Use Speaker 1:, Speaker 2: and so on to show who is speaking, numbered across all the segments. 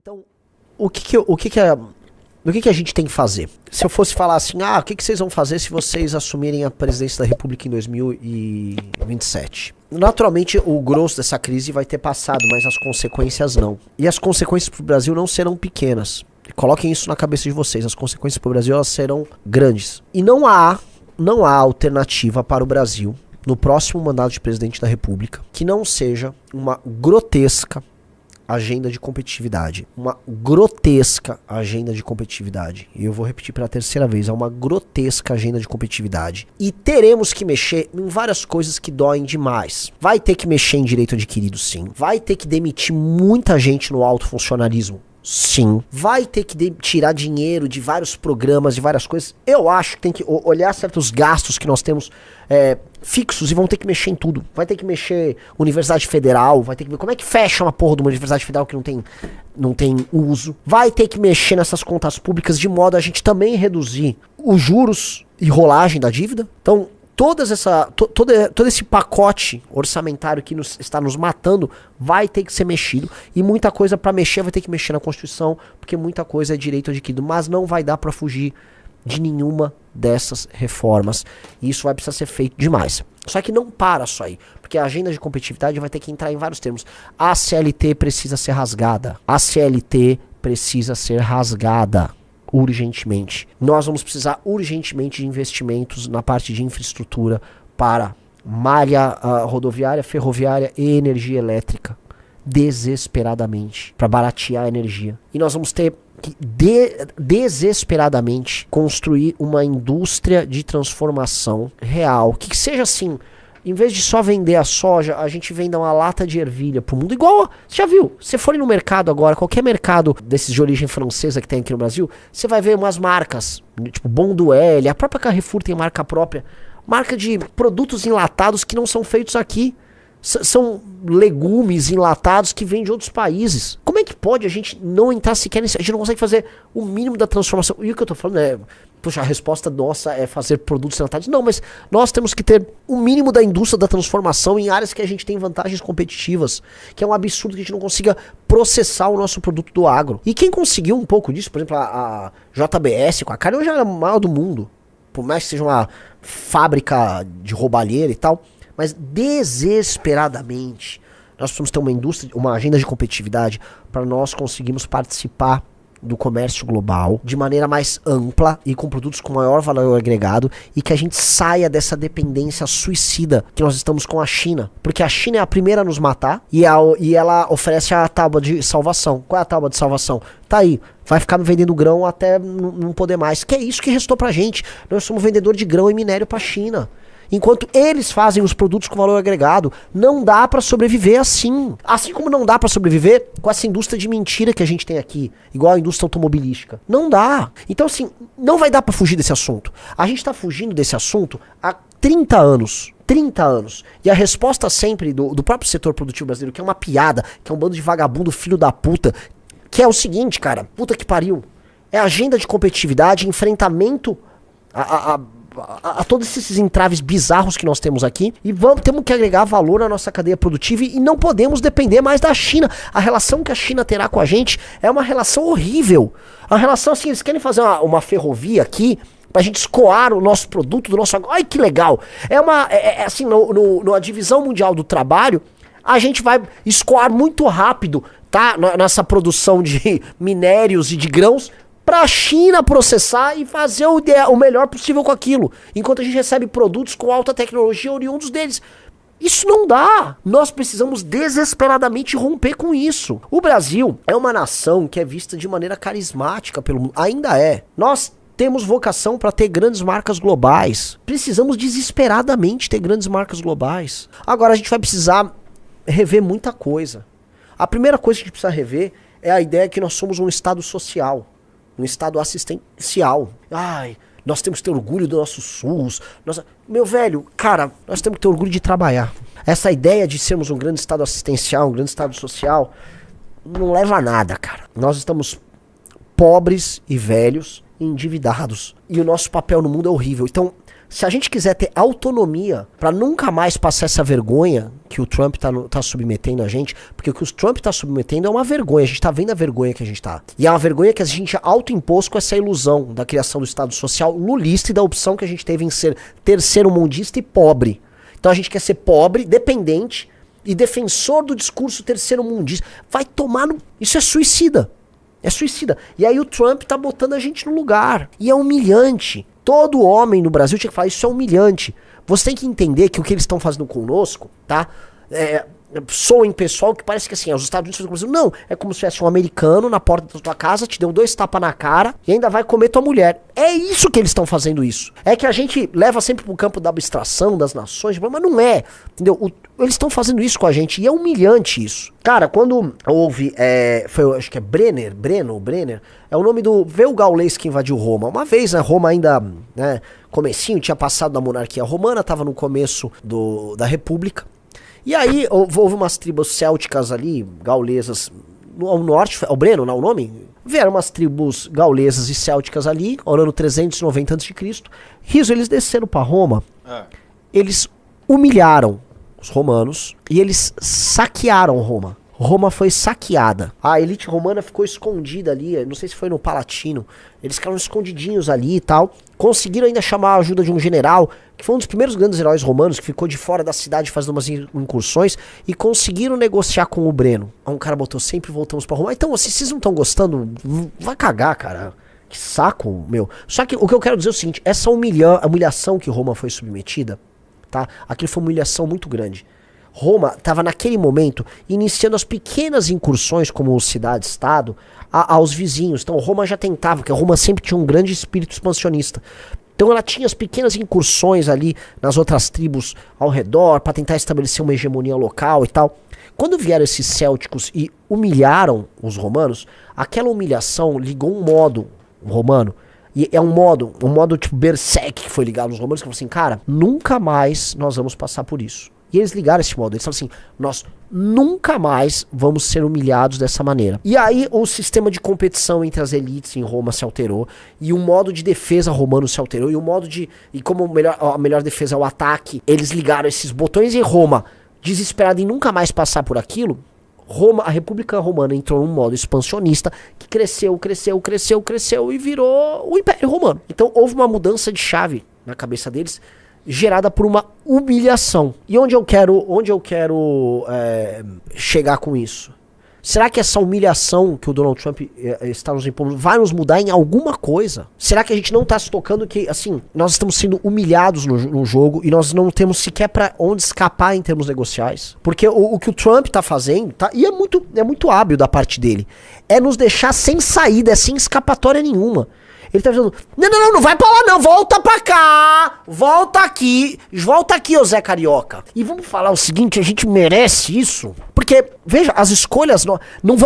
Speaker 1: Então, o que a gente tem que fazer? Se eu fosse falar assim, o que vocês vão fazer se vocês assumirem a presidência da República em 2027? Naturalmente, o grosso dessa crise vai ter passado, mas as consequências não. E as consequências para o Brasil não serão pequenas. Coloquem isso na cabeça de vocês. As consequências para o Brasil elas serão grandes. E não há alternativa para o Brasil no próximo mandato de presidente da República que não seja uma grotesca agenda de competitividade. Uma grotesca agenda de competitividade. E eu vou repetir pela terceira vez, é uma grotesca agenda de competitividade. E teremos que mexer em várias coisas que doem demais. Vai ter que mexer em direito adquirido, sim. Vai ter que demitir muita gente no alto funcionalismo. Sim. Vai ter que tirar dinheiro de vários programas, de várias coisas. Eu acho que tem que olhar certos gastos que nós temos fixos e vão ter que mexer em tudo. Vai ter que mexer Universidade Federal, vai ter que ver como é que fecha uma porra de uma Universidade Federal que não tem uso. Vai ter que mexer nessas contas públicas de modo a gente também reduzir os juros e rolagem da dívida. Então, todo esse pacote orçamentário que está nos matando vai ter que ser mexido. E muita coisa para mexer vai ter que mexer na Constituição, porque muita coisa é direito adquirido. Mas não vai dar para fugir de nenhuma dessas reformas. E isso vai precisar ser feito demais. Só que não para só aí, porque a agenda de competitividade vai ter que entrar em vários termos. A CLT precisa ser rasgada. A CLT precisa ser rasgada. Urgentemente. Nós vamos precisar urgentemente de investimentos na parte de infraestrutura para malha rodoviária, ferroviária e energia elétrica. Desesperadamente. Para baratear a energia. E nós vamos ter que desesperadamente construir uma indústria de transformação real. Que seja assim... Em vez de só vender a soja, a gente venda uma lata de ervilha pro mundo. Igual, você já viu? Se for no mercado agora, qualquer mercado desses de origem francesa que tem aqui no Brasil, você vai ver umas marcas, tipo Bonduelle, a própria Carrefour tem marca própria. Marca de produtos enlatados que não são feitos aqui. São legumes enlatados que vêm de outros países. Como é que pode a gente não entrar sequer nisso? A gente não consegue fazer o mínimo da transformação. E o que eu tô falando é... Puxa, a resposta nossa é fazer produtos enlatados. Não, mas nós temos que ter o mínimo da indústria da transformação em áreas que a gente tem vantagens competitivas. Que é um absurdo que a gente não consiga processar o nosso produto do agro. E quem conseguiu um pouco disso, por exemplo, a JBS com a carne, hoje é a maior do mundo. Por mais que seja uma fábrica de roubalheira e tal. Mas desesperadamente nós precisamos ter uma indústria, uma agenda de competitividade para nós conseguirmos participar do comércio global de maneira mais ampla e com produtos com maior valor agregado e que a gente saia dessa dependência suicida que nós estamos com a China. Porque a China é a primeira a nos matar e ela oferece a tábua de salvação. Qual é a tábua de salvação? Tá aí. Vai ficar vendendo grão até não poder mais. Que é isso que restou pra gente. Nós somos vendedor de grão e minério pra China. Enquanto eles fazem os produtos com valor agregado, não dá pra sobreviver assim. Assim como não dá pra sobreviver com essa indústria de mentira que a gente tem aqui, igual a indústria automobilística. Não dá. Então assim, não vai dar pra fugir desse assunto. A gente tá fugindo desse assunto há 30 anos. 30 anos. E a resposta sempre do próprio setor produtivo brasileiro, que é uma piada, que é um bando de vagabundo filho da puta, que é o seguinte, cara, puta que pariu. É agenda de competitividade, enfrentamento a todos esses entraves bizarros que nós temos aqui e temos que agregar valor à nossa cadeia produtiva e não podemos depender mais da China. A relação que a China terá com a gente é uma relação horrível. A relação assim, eles querem fazer uma ferrovia aqui pra gente escoar o nosso produto do nosso... Ai, que legal! Assim, na divisão mundial do trabalho, a gente vai escoar muito rápido, tá? Nessa produção de minérios e de grãos pra China processar e fazer o melhor possível com aquilo. Enquanto a gente recebe produtos com alta tecnologia oriundos deles. Isso não dá. Nós precisamos desesperadamente romper com isso. O Brasil é uma nação que é vista de maneira carismática pelo mundo. Ainda é. Nós temos vocação para ter grandes marcas globais. Precisamos desesperadamente ter grandes marcas globais. Agora a gente vai precisar rever muita coisa. A primeira coisa que a gente precisa rever é a ideia que nós somos um estado social. Um estado assistencial. Ai, nós temos que ter orgulho do nosso SUS. Meu velho, cara, nós temos que ter orgulho de trabalhar. Essa ideia de sermos um grande estado assistencial, um grande estado social, não leva a nada, cara. Nós estamos pobres e velhos, endividados. E o nosso papel no mundo é horrível. Então, Se a gente quiser ter autonomia pra nunca mais passar essa vergonha que o Trump tá submetendo a gente, porque o que o Trump tá submetendo é uma vergonha, a gente tá vendo a vergonha que a gente tá. E é uma vergonha que a gente autoimpôs com essa ilusão da criação do Estado Social lulista e da opção que a gente teve em ser terceiro mundista e pobre. Então a gente quer ser pobre, dependente e defensor do discurso terceiro mundista. Vai tomar no... Isso é suicida. É suicida. E aí o Trump tá botando a gente no lugar. E é humilhante. Todo homem no Brasil tinha que falar, isso é humilhante. Você tem que entender que o que eles estão fazendo conosco, tá? Soa em pessoal que parece que assim, os Estados Unidos fazem com o Brasil. Não, é como se tivesse um americano na porta da tua casa, te deu 2 tapas na cara e ainda vai comer tua mulher. É isso que eles estão fazendo isso. É que a gente leva sempre pro campo da abstração, das nações, mas não é, entendeu? Eles estão fazendo isso com a gente e é humilhante isso. Cara, quando houve, acho que é Brenner, é o nome do veio gaulês que invadiu Roma. Uma vez, né, Roma ainda, né, comecinho, tinha passado da monarquia romana, tava no começo da república. E aí houve umas tribos célticas ali, gaulesas, ao norte, é o Breno, não é o nome? Vieram umas tribos gaulesas e célticas ali, ao ano 390 a.C. Riso, eles desceram pra Roma, eles humilharam os romanos e eles saquearam Roma. Roma foi saqueada. A elite romana ficou escondida ali, não sei se foi no Palatino. Eles ficaram escondidinhos ali e tal. Conseguiram ainda chamar a ajuda de um general, que foi um dos primeiros grandes heróis romanos, que ficou de fora da cidade fazendo umas incursões, e conseguiram negociar com o Breno. Aí um cara botou, sempre voltamos pra Roma. Então, se vocês não estão gostando, vai cagar, cara. Que saco, meu. Só que o que eu quero dizer é o seguinte, essa humilhação que Roma foi submetida, tá? Aquilo foi uma humilhação muito grande. Roma estava naquele momento iniciando as pequenas incursões como cidade-estado aos vizinhos. Então Roma já tentava, porque Roma sempre tinha um grande espírito expansionista. Então ela tinha as pequenas incursões ali nas outras tribos ao redor para tentar estabelecer uma hegemonia local e tal. Quando vieram esses célticos e humilharam os romanos, aquela humilhação ligou um modo romano. E é um modo tipo berserk que foi ligado nos romanos, que falou assim, cara, nunca mais nós vamos passar por isso. E eles ligaram esse modo, eles falaram assim, nós nunca mais vamos ser humilhados dessa maneira. E aí o sistema de competição entre as elites em Roma se alterou, e o modo de defesa romano se alterou, e o modo de... E como a melhor defesa é o ataque, eles ligaram esses botões em Roma, desesperado em nunca mais passar por aquilo. Roma, a República Romana entrou num modo expansionista que cresceu e virou o Império Romano. Então houve uma mudança de chave na cabeça deles, gerada por uma humilhação. E onde eu quero chegar com isso? Será que essa humilhação que o Donald Trump está nos impondo vai nos mudar em alguma coisa? Será que a gente não está se tocando que, assim, nós estamos sendo humilhados no jogo e nós não temos sequer para onde escapar em termos negociais? Porque o que o Trump está fazendo, tá, e é muito hábil da parte dele, é nos deixar sem saída, sem escapatória nenhuma. Ele tá dizendo, não vai pra lá não, volta pra cá, volta aqui, ô Zé Carioca. E vamos falar o seguinte, a gente merece isso, porque, veja, as escolhas,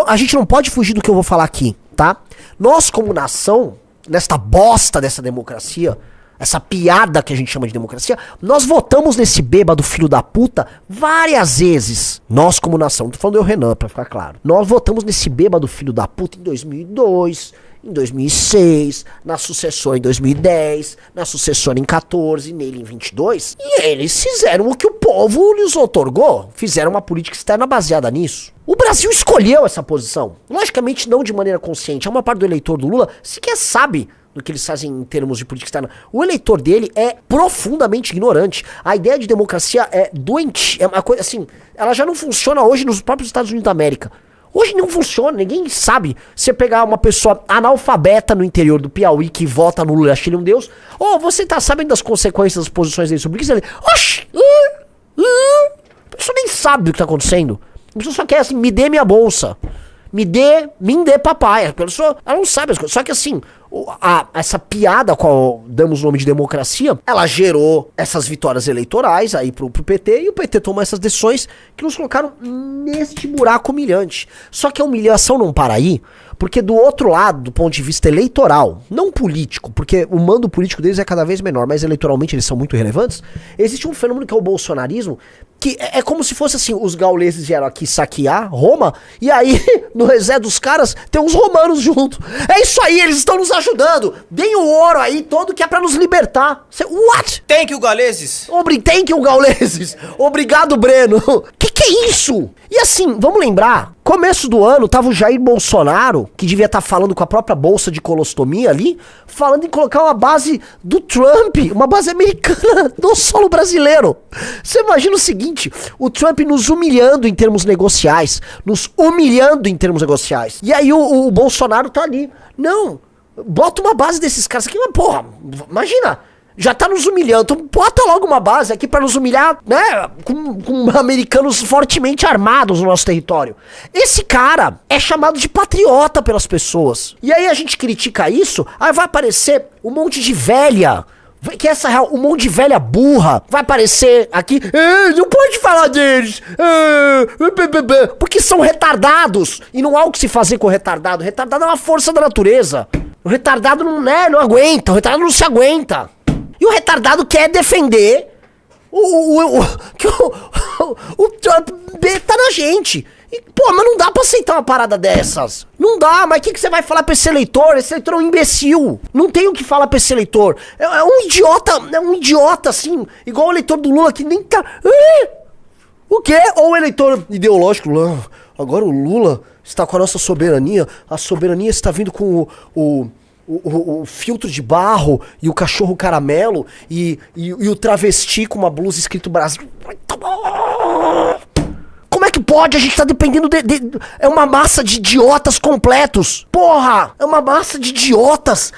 Speaker 1: a gente não pode fugir do que eu vou falar aqui, tá? Nós como nação, nesta bosta dessa democracia, essa piada que a gente chama de democracia, nós votamos nesse bêbado filho da puta várias vezes. Nós como nação, não tô falando eu, Renan, pra ficar claro. Nós votamos nesse bêbado filho da puta em 2002... em 2006, na sucessora em 2010, na sucessora em 14, nele em 22. E eles fizeram o que o povo lhes otorgou. Fizeram uma política externa baseada nisso. O Brasil escolheu essa posição. Logicamente não de maneira consciente. É uma parte do eleitor do Lula sequer sabe do que eles fazem em termos de política externa. O eleitor dele é profundamente ignorante. A ideia de democracia é doente. É uma coisa assim, ela já não funciona hoje nos próprios Estados Unidos da América. Hoje não funciona, ninguém sabe. Você pegar uma pessoa analfabeta no interior do Piauí que vota no Lula e acha ele um deus, ou você tá sabendo das consequências das posições dele sobre isso? Oxi! A pessoa nem sabe o que tá acontecendo. A pessoa só quer assim, me dê minha bolsa. Me dê papai. A pessoa, ela não sabe as coisas. Só que assim, essa piada a qual damos o nome de democracia, ela gerou essas vitórias eleitorais aí pro PT, e o PT tomou essas decisões que nos colocaram neste buraco humilhante. Só que a humilhação não para aí, porque do outro lado, do ponto de vista eleitoral, não político, porque o mando político deles é cada vez menor, mas eleitoralmente eles são muito relevantes, existe um fenômeno que é o bolsonarismo, que é como se fosse assim, os gauleses vieram aqui saquear Roma, e aí no exército dos caras tem uns romanos junto. É isso aí, eles estão nos ajudando. Deem o ouro aí todo que é pra nos libertar. What?
Speaker 2: Thank you, gauleses.
Speaker 1: Thank you, gauleses. Obrigado, Breno. Que é isso? E assim, vamos lembrar, começo do ano tava o Jair Bolsonaro, que devia estar falando com a própria bolsa de colostomia ali, falando em colocar uma base do Trump, uma base americana no solo brasileiro. Você imagina o seguinte, o Trump nos humilhando em termos negociais, E aí o Bolsonaro tá ali. Não, bota uma base desses caras aqui, mas porra, imagina... Já tá nos humilhando, então bota logo uma base aqui pra nos humilhar, né, com americanos fortemente armados no nosso território. Esse cara é chamado de patriota pelas pessoas. E aí a gente critica isso, aí vai aparecer um monte de velha, que essa real, um monte de velha burra, vai aparecer aqui, não pode falar deles, porque são retardados, e não há o que se fazer com o retardado. O retardado é uma força da natureza. O retardado não aguenta, o retardado não se aguenta. E o retardado quer defender que o Trump tá na gente. E, pô, mas não dá pra aceitar uma parada dessas. Não dá, mas o que você vai falar pra esse eleitor? Esse eleitor é um imbecil. Não tem o que falar pra esse eleitor. É um idiota, assim, igual o eleitor do Lula que nem tá... O quê? Ou o eleitor ideológico, agora o Lula está com a nossa soberania, a soberania está vindo com o filtro de barro e o cachorro caramelo e o travesti com uma blusa escrito Brasil. Como é que pode? A gente tá dependendo é uma massa de idiotas completos. Porra! É uma massa de idiotas.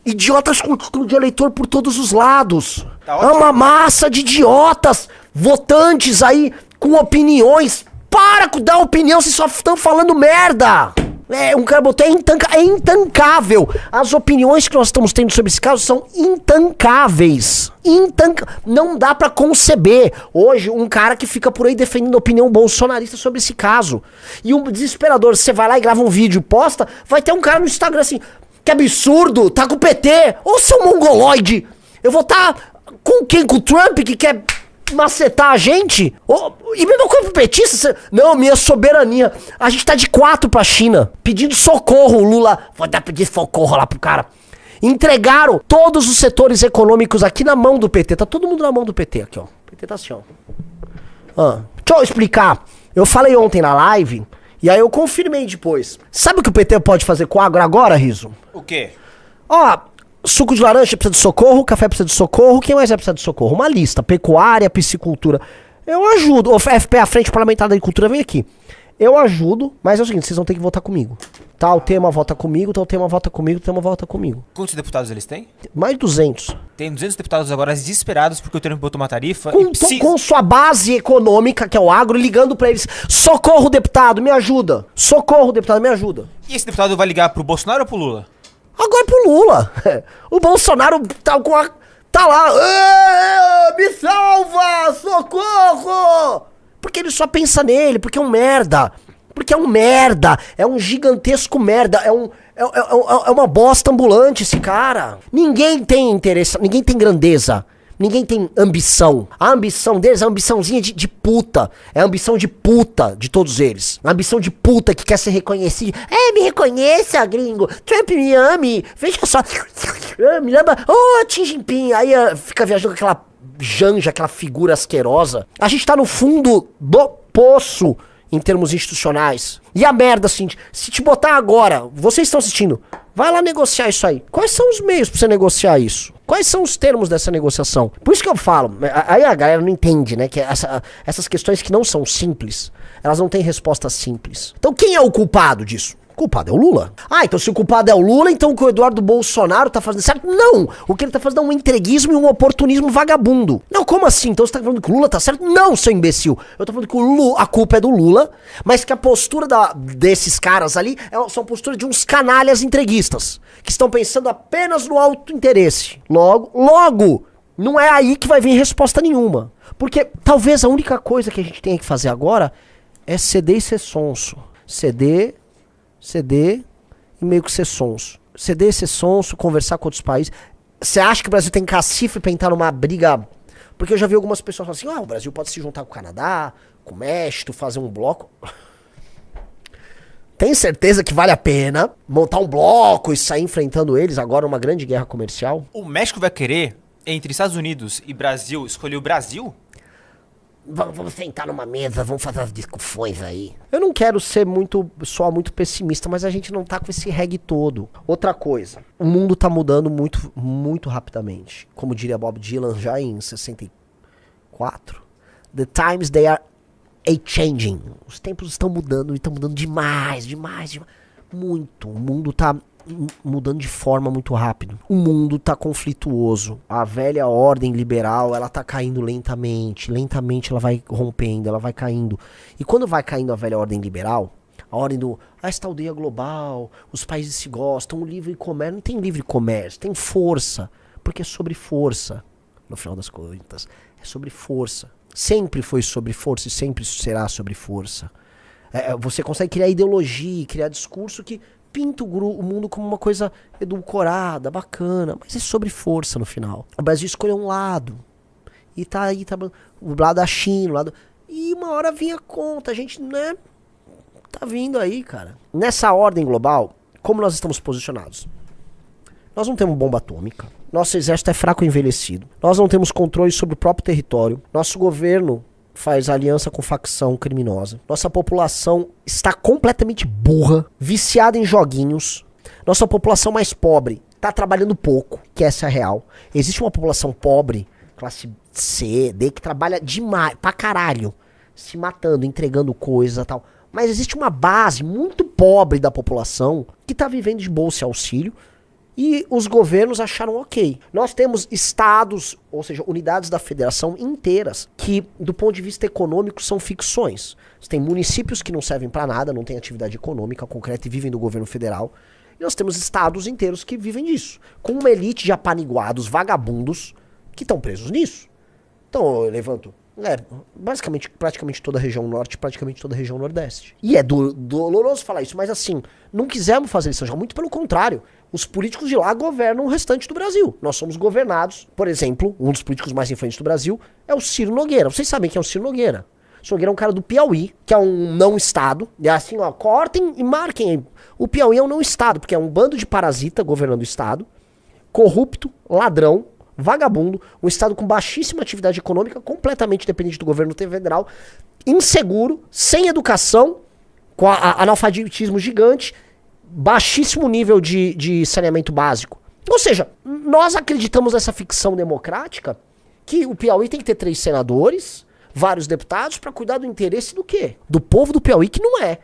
Speaker 1: Idiotas com título de eleitor por todos os lados. Tá ótimo. É uma massa de idiotas. Votantes aí com opiniões. Para com dar opinião, vocês só estão falando merda. Um cara botou, é intancável. As opiniões que nós estamos tendo sobre esse caso são intancáveis. Não dá pra conceber. Hoje, um cara que fica por aí defendendo a opinião bolsonarista sobre esse caso. E um desesperador, você vai lá e grava um vídeo, posta, vai ter um cara no Instagram assim, que absurdo, tá com o PT. Ô, seu mongoloide, eu vou tá com quem? Com o Trump, que quer... macetar a gente? E mesmo com petista, não, minha soberania. A gente tá de 4 pra China, pedindo socorro, o Lula, vou dar pedir socorro lá pro cara. Entregaram todos os setores econômicos aqui na mão do PT, tá todo mundo na mão do PT aqui, ó. O PT tá assim, ó. Deixa eu explicar, eu falei ontem na live, e aí eu confirmei depois. Sabe o que o PT pode fazer com água agora, Riso?
Speaker 2: O quê?
Speaker 1: Suco de laranja precisa de socorro, café precisa de socorro, quem mais vai precisar de socorro? Uma lista, pecuária, piscicultura. Eu ajudo, o FP, a Frente Parlamentar da Agricultura, vem aqui. Eu ajudo, mas é o seguinte, vocês vão ter que votar comigo. Tal tema vota comigo, tal tema vota comigo, tal tema vota comigo.
Speaker 2: Quantos deputados eles têm?
Speaker 1: Mais de 200.
Speaker 2: Tem 200 deputados agora desesperados porque o Trump botou uma tarifa.
Speaker 1: Com sua base econômica, que é o agro, ligando pra eles. Socorro, deputado, me ajuda. Socorro, deputado, me ajuda.
Speaker 2: E esse deputado vai ligar pro Bolsonaro ou pro Lula?
Speaker 1: Agora pro Lula. O Bolsonaro tá lá. Me salva! Socorro! Porque ele só pensa nele, porque é um merda. Porque é um merda. É um gigantesco merda. É uma bosta ambulante esse cara. Ninguém tem interesse, ninguém tem grandeza. Ninguém tem ambição. A ambição deles é a ambiçãozinha de puta. É a ambição de puta de todos eles. A ambição de puta que quer ser reconhecido. Me reconheça, gringo. Trump me ame. Veja só. Me lembra. Xi Jinping. Aí fica viajando com aquela janja, aquela figura asquerosa. A gente tá no fundo do poço em termos institucionais. E a merda, assim, se te botar agora, vocês estão assistindo, vai lá negociar isso aí. Quais são os meios pra você negociar isso? Quais são os termos dessa negociação? Por isso que eu falo, aí a galera não entende, né, que essas questões que não são simples, elas não têm resposta simples. Então quem é o culpado disso? O culpado é o Lula. Então se o culpado é o Lula, então o que o Eduardo Bolsonaro tá fazendo certo? Não! O que ele tá fazendo é um entreguismo e um oportunismo vagabundo. Não, como assim? Então você tá falando que o Lula tá certo? Não, seu imbecil! Eu tô falando que a culpa é do Lula, mas que a postura desses caras ali são a postura de uns canalhas entreguistas, que estão pensando apenas no alto interesse. Logo, não é aí que vai vir resposta nenhuma. Porque talvez a única coisa que a gente tenha que fazer agora é ceder e ser sonso. Ceder e meio que ser sonso. Ceder e ser sonso, conversar com outros países. Você acha que o Brasil tem cacife pra entrar numa briga Porque eu já vi algumas pessoas falando assim, o Brasil pode se juntar com o Canadá, com o México, fazer um bloco. Tem certeza que vale a pena montar um bloco e sair enfrentando eles agora uma grande guerra comercial?
Speaker 2: O México vai querer, entre Estados Unidos e Brasil, escolher o Brasil?
Speaker 1: Vamos sentar numa mesa, vamos fazer as discussões aí. Eu não quero ser muito pessimista, mas a gente não tá com esse reggae todo. Outra coisa, o mundo tá mudando muito, muito rapidamente. Como diria Bob Dylan já em 64. The times they are a-changing. Os tempos estão mudando e estão mudando demais. Muito. O mundo tá mudando de forma muito rápido. O mundo tá conflituoso. A velha ordem liberal, ela tá caindo lentamente. Lentamente ela vai rompendo, ela vai caindo. E quando vai caindo a velha ordem liberal, a ordem esta aldeia global, os países se gostam, o livre comércio, não tem livre comércio, tem força. Porque é sobre força, no final das contas. É sobre força. Sempre foi sobre força e sempre será sobre força. Você consegue criar ideologia, criar discurso que pinta o mundo como uma coisa edulcorada, bacana, mas é sobre força no final. O Brasil escolheu um lado. E tá aí, o lado da China, o lado... E uma hora vinha a conta, a gente, né? Tá vindo aí, cara. Nessa ordem global, como nós estamos posicionados? Nós não temos bomba atômica. Nosso exército é fraco e envelhecido. Nós não temos controle sobre o próprio território. Nosso governo faz aliança com facção criminosa. Nossa população está completamente burra, viciada em joguinhos. Nossa população mais pobre está trabalhando pouco, que essa é a real. Existe uma população pobre, classe C, D, que trabalha demais, pra caralho, se matando, entregando coisa e tal. Mas existe uma base muito pobre da população que está vivendo de bolsa e auxílio. E os governos acharam ok. Nós temos estados, ou seja, unidades da federação inteiras, que do ponto de vista econômico são ficções. Você tem municípios que não servem para nada, não têm atividade econômica concreta e vivem do governo federal. E nós temos estados inteiros que vivem disso, com uma elite de apaniguados, vagabundos, que estão presos nisso. Então eu levanto, basicamente, praticamente toda a região norte, praticamente toda a região nordeste. E é doloroso falar isso, mas assim, não quisemos fazer isso, já muito pelo contrário. Os políticos de lá governam o restante do Brasil. Nós somos governados, por exemplo, um dos políticos mais influentes do Brasil é o Ciro Nogueira. Vocês sabem quem é o Ciro Nogueira? O Ciro Nogueira é um cara do Piauí, que é um não-estado. E assim, ó, cortem e marquem aí. O Piauí é um não-estado, porque é um bando de parasita governando o estado, corrupto, ladrão, vagabundo, um estado com baixíssima atividade econômica, completamente dependente do governo federal, inseguro, sem educação, com analfabetismo gigante, baixíssimo nível de saneamento básico. Ou seja, nós acreditamos nessa ficção democrática que o Piauí tem que ter 3 senadores, vários deputados, para cuidar do interesse do quê? Do povo do Piauí, que não é.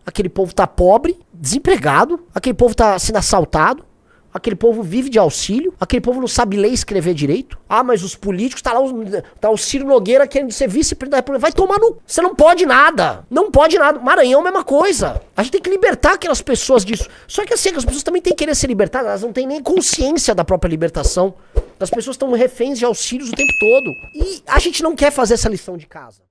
Speaker 1: Aquele povo tá pobre, desempregado, aquele povo tá sendo assaltado, aquele povo vive de auxílio, aquele povo não sabe ler e escrever direito. Ah, mas os políticos, tá o Ciro Nogueira querendo ser vice-presidente da República. Vai tomar no... Você não pode nada. Não pode nada. Maranhão é a mesma coisa. A gente tem que libertar aquelas pessoas disso. Só que assim, as pessoas também têm que querer ser libertadas. Elas não têm nem consciência da própria libertação. As pessoas estão reféns de auxílios o tempo todo. E a gente não quer fazer essa lição de casa.